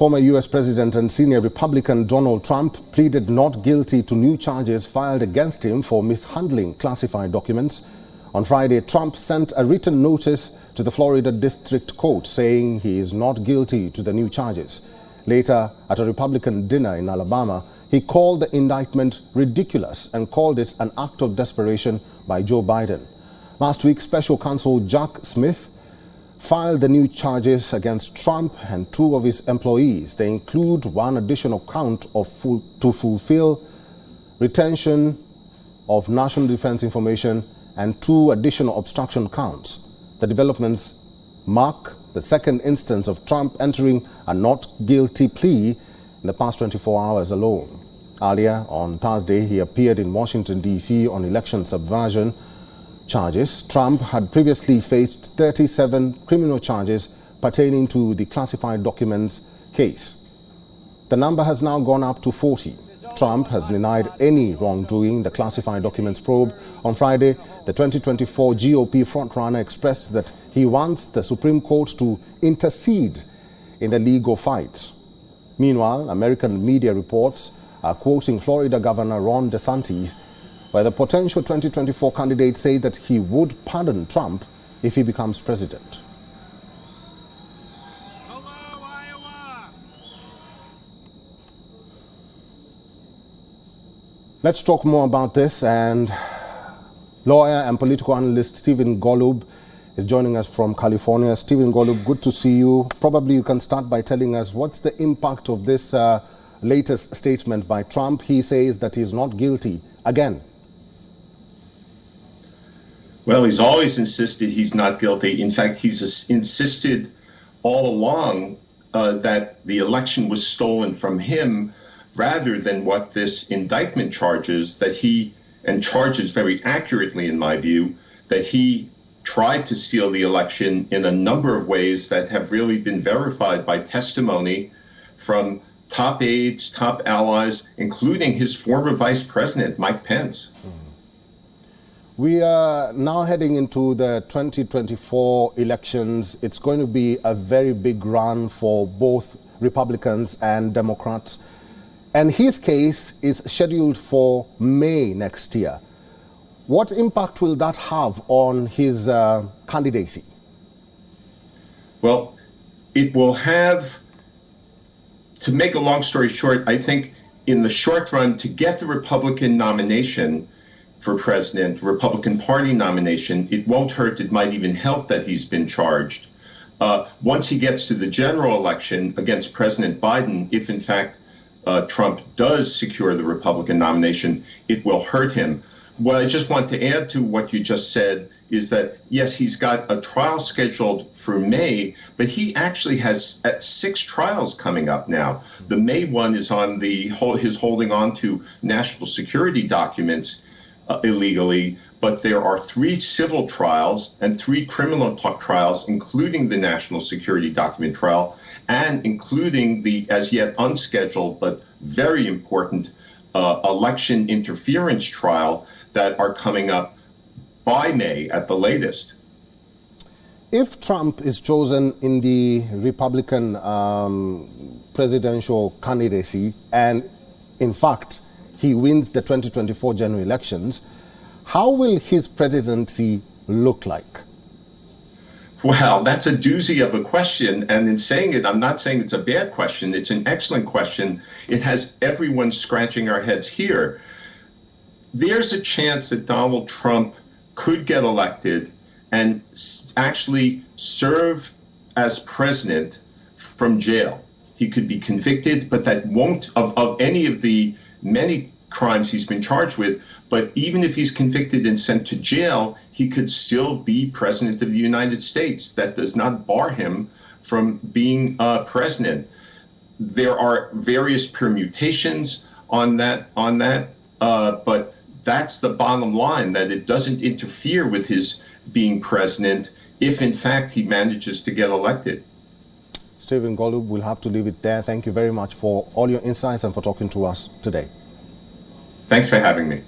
Former U.S. President and senior Republican Donald Trump pleaded not guilty to new charges filed against him for mishandling classified documents. On Friday, Trump sent a written notice to the Florida District Court saying he is not guilty to the new charges. Later, at a Republican dinner in Alabama, he called the indictment ridiculous and called it an act of desperation by Joe Biden. Last week, Special Counsel Jack Smith filed the new charges against Trump and two of his employees. They include one additional count to fulfill retention of national defense information and two additional obstruction counts. The developments mark the second instance of Trump entering a not guilty plea in the past 24 hours alone. Earlier on Thursday, he appeared in Washington, D.C. on election subversion charges. Trump had previously faced 37 criminal charges pertaining to the classified documents case. The number has now gone up to 40. Trump has denied any wrongdoing in the classified documents probe. On Friday, the 2024 GOP frontrunner expressed that he wants the Supreme Court to intercede in the legal fight. Meanwhile, American media reports are quoting Florida Governor Ron DeSantis, where the potential 2024 candidate said that he would pardon Trump if he becomes president. Hello, Iowa! Let's talk more about this, and lawyer and political analyst Stephen Golub is joining us from California. Stephen Golub, good to see you. Probably you can start by telling us what's the impact of this latest statement by Trump. He says that he's not guilty again. Well, he's always insisted he's not guilty. In fact, he's insisted all along that the election was stolen from him rather than what this indictment charges, that he, and charges very accurately in my view, that he tried to steal the election in a number of ways that have really been verified by testimony from top aides, top allies, including his former vice president, Mike Pence. We are now heading into the 2024 elections. It's going to be a very big run for both Republicans and Democrats. And his case is scheduled for May next year. What impact will that have on his candidacy? Well, it will have, to make a long story short, I think in the short run, to get the Republican nomination for president, Republican Party nomination, it won't hurt. It might even help that he's been charged. Once he gets to the general election against President Biden, if in fact Trump does secure the Republican nomination, it will hurt him. What I just want to add to what you just said is that, yes, he's got a trial scheduled for May, but he actually has 6 trials coming up now. The May one is on his holding on to national security documents illegally, but there are 3 civil trials and 3 criminal trials, including the national security document trial, and including the as yet unscheduled but very important election interference trial that are coming up by May at the latest. If Trump is chosen in the Republican presidential candidacy, and in fact he wins the 2024 general elections, how will his presidency look like? Well, that's a doozy of a question. And in saying it, I'm not saying it's a bad question. It's an excellent question. It has everyone scratching our heads here. There's a chance that Donald Trump could get elected and actually serve as president from jail. He could be convicted, but that won't, of any of the many crimes he's been charged with. But even if he's convicted and sent to jail, he could still be president of the United States. That does not bar him from being president. There are various permutations on that, but that's the bottom line, that it doesn't interfere with his being president if, in fact, he manages to get elected. Stephen Golub, we'll have to leave it there. Thank you very much for all your insights and for talking to us today. Thanks for having me.